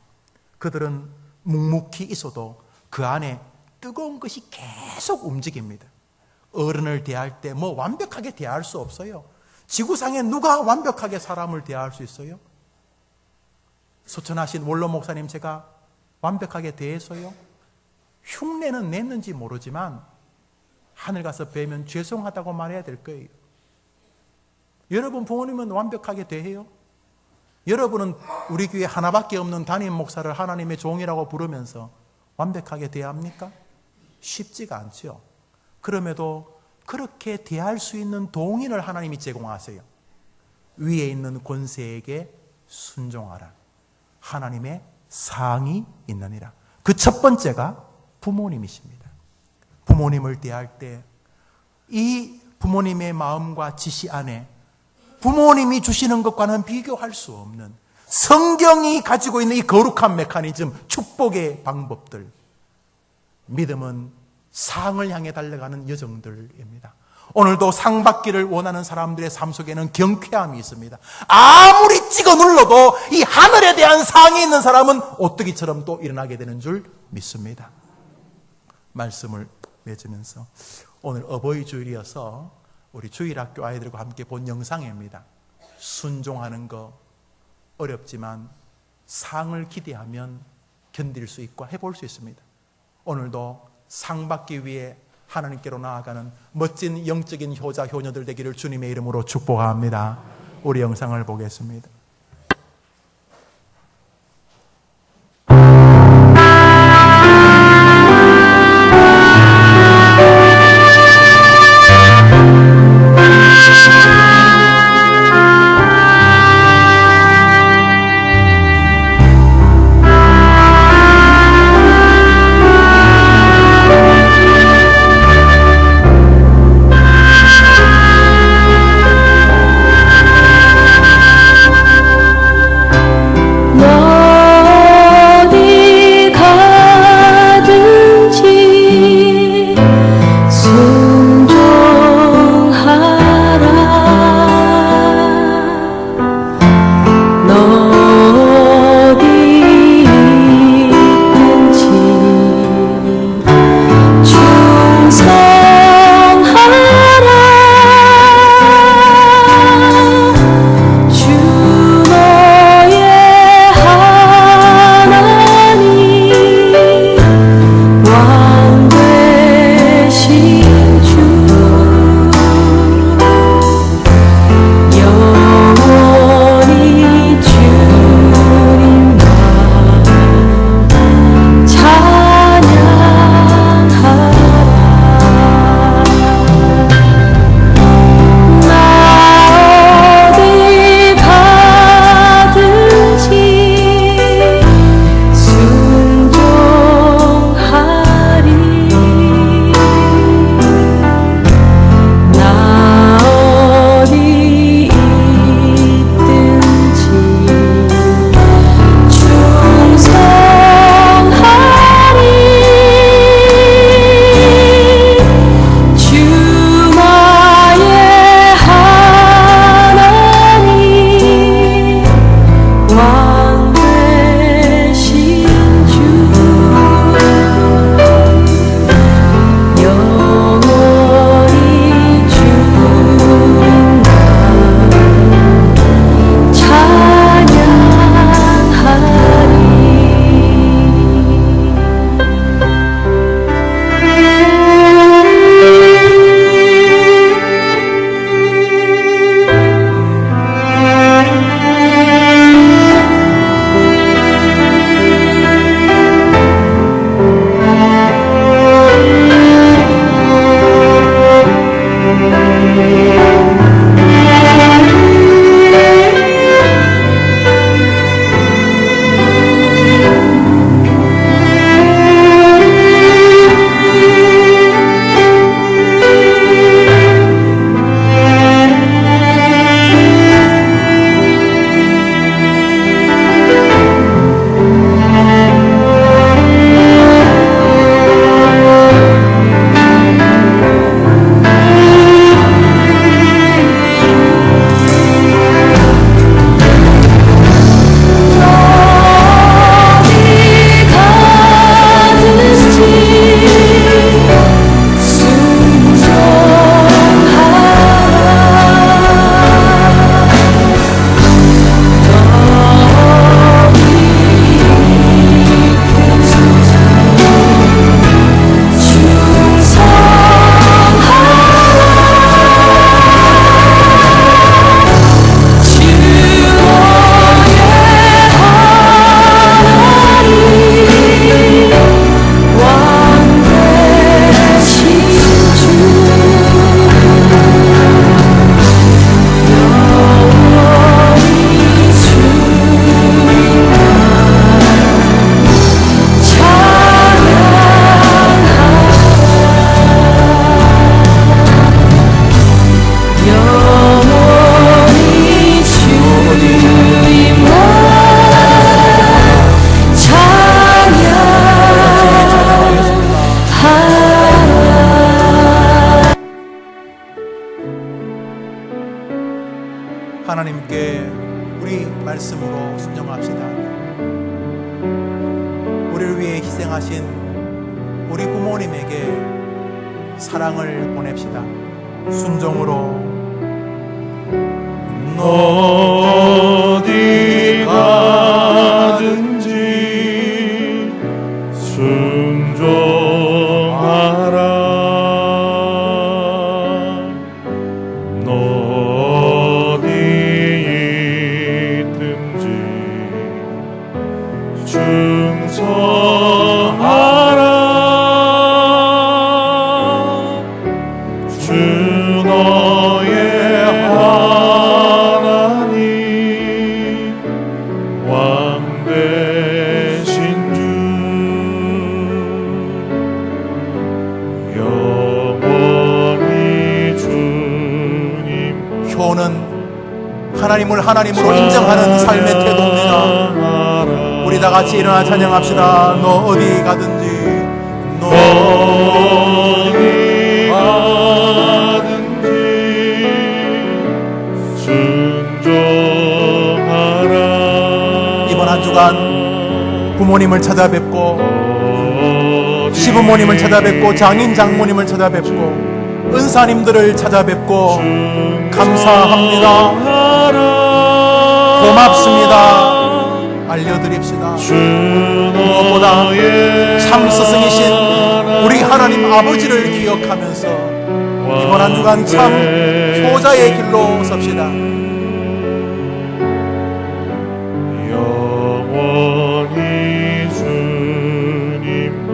그들은 묵묵히 있어도 그 안에 뜨거운 것이 계속 움직입니다. 어른을 대할 때 완벽하게 대할 수 없어요. 지구상에 누가 완벽하게 사람을 대할 수 있어요? 소천하신 원로 목사님 제가 완벽하게 대해서요? 흉내는 냈는지 모르지만 하늘 가서 뵈면 죄송하다고 말해야 될 거예요. 여러분 부모님은 완벽하게 대해요? 여러분은 우리 교회 하나밖에 없는 담임 목사를 하나님의 종이라고 부르면서 완벽하게 대합니까? 쉽지가 않죠. 그럼에도 그렇게 대할 수 있는 동의를 하나님이 제공하세요. 위에 있는 권세에게 순종하라. 하나님의 상이 있느니라. 그 첫 번째가 부모님이십니다. 부모님을 대할 때 이 부모님의 마음과 지시 안에 부모님이 주시는 것과는 비교할 수 없는 성경이 가지고 있는 이 거룩한 메커니즘, 축복의 방법들. 믿음은 상을 향해 달려가는 여정들입니다. 오늘도 상 받기를 원하는 사람들의 삶 속에는 경쾌함이 있습니다. 아무리 찍어 눌러도 이 하늘에 대한 상이 있는 사람은 오뚜기처럼 또 일어나게 되는 줄 믿습니다. 말씀을 맺으면서 오늘 어버이 주일이어서 우리 주일학교 아이들과 함께 본 영상입니다. 순종하는 거 어렵지만 상을 기대하면 견딜 수 있고 해볼 수 있습니다. 오늘도 상 받기 위해 하나님께로 나아가는 멋진 영적인 효자 효녀들 되기를 주님의 이름으로 축복합니다. 우리 영상을 보겠습니다. 하나님께 우리 말씀으로 순종합시다. 우리를 위해 희생하신 우리 부모님에게 사랑을 보냅시다. 순종으로 어디 가든지 순종하라. 어디 있든지 충성하라. 주 너의 하나님을 하나님으로 인정하는 삶의 태도입니다. 우리 다 같이 일어나 찬양합시다. 너 어디 가든지, 너 어디 가든지 순종하라. 이번 한 주간 부모님을 찾아뵙고 시부모님을 찾아뵙고 장인 장모님을 찾아뵙고 은사님들을 찾아뵙고 감사합니다. 고맙습니다. 알려드립시다. 무엇보다 참 스승이신 우리 하나님 아버지를 기억하면서 이번 한 주간 참 효자의 길로 섭시다. 영원히 주님만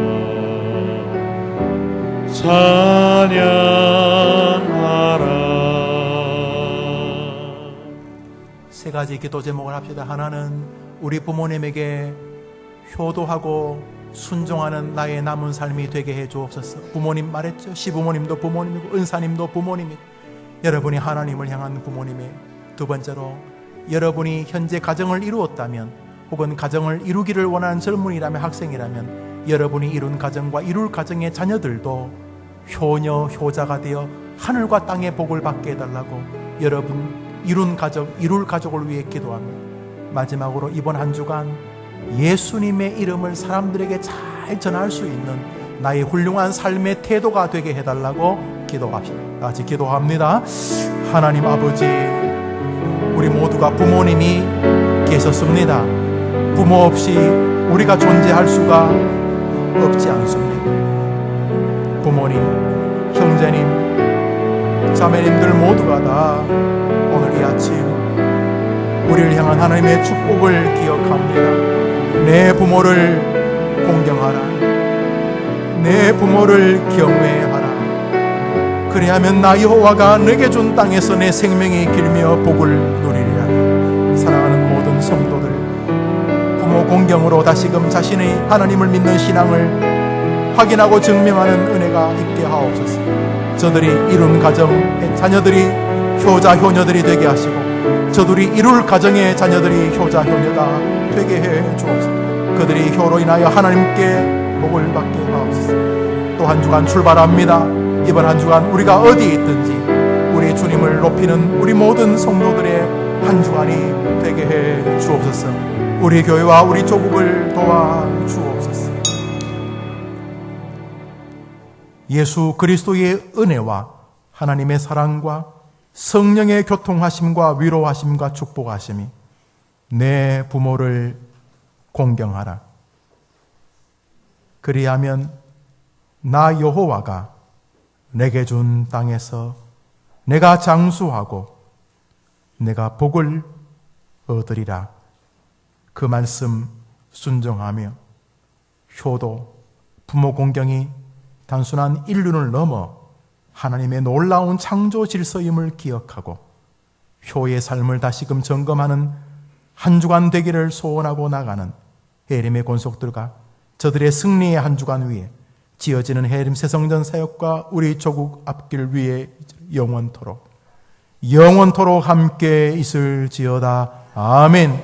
찬양하라. 세 가지 기도 제목을 합시다. 하나는 우리 부모님에게 효도하고 순종하는 나의 남은 삶이 되게 해 주옵소서. 부모님 말했죠. 시부모님도 부모님이고 은사님도 부모님이고 여러분이 하나님을 향한 부모님이에요. 두 번째로 여러분이 현재 가정을 이루었다면 혹은 가정을 이루기를 원하는 젊은이라면 학생이라면 여러분이 이룬 가정과 이룰 가정의 자녀들도 효녀 효자가 되어 하늘과 땅의 복을 받게 해달라고 여러분 이룬 가정, 이룰 가족을 위해 기도합니다. 마지막으로 이번 한 주간 예수님의 이름을 사람들에게 잘 전할 수 있는 나의 훌륭한 삶의 태도가 되게 해달라고 기도합시다. 같이 기도합니다. 하나님 아버지, 우리 모두가 부모님이 계셨습니다. 부모 없이 우리가 존재할 수가 없지 않습니다. 부모님, 형제님, 자매님들 모두가 다 오늘 이 아침 우리를 향한 하나님의 축복을 기억합니다. 내 부모를 공경하라. 내 부모를 경외하라. 그리하면 나 여호와가 내게 준 땅에서 내 생명이 길며 복을 누리리라. 사랑하는 모든 성도들, 부모 공경으로 다시금 자신의 하나님을 믿는 신앙을 확인하고 증명하는 은혜가 있게 하옵소서. 저들이 이룬 가정의 자녀들이 효자 효녀들이 되게 하시고 저들이 이룰 가정의 자녀들이 효자 효녀가 되게 해 주옵소서. 그들이 효로 인하여 하나님께 복을 받게 하옵소서. 또 한 주간 출발합니다. 이번 한 주간 우리가 어디 있든지 우리 주님을 높이는 우리 모든 성도들의 한 주간이 되게 해 주옵소서. 우리 교회와 우리 조국을 도와 주옵소서. 예수 그리스도의 은혜와 하나님의 사랑과 성령의 교통하심과 위로하심과 축복하심이 내 부모를 공경하라. 그리하면 나 여호와가 내게 준 땅에서 내가 장수하고 내가 복을 얻으리라. 그 말씀 순종하며 효도, 부모 공경이 단순한 인륜을 넘어 하나님의 놀라운 창조 질서임을 기억하고 효의 삶을 다시금 점검하는 한 주간 되기를 소원하고 나가는 해림의 권속들과 저들의 승리의 한 주간 위에 지어지는 해림 새성전 사역과 우리 조국 앞길 위에 영원토록 함께 있을지어다. 아멘.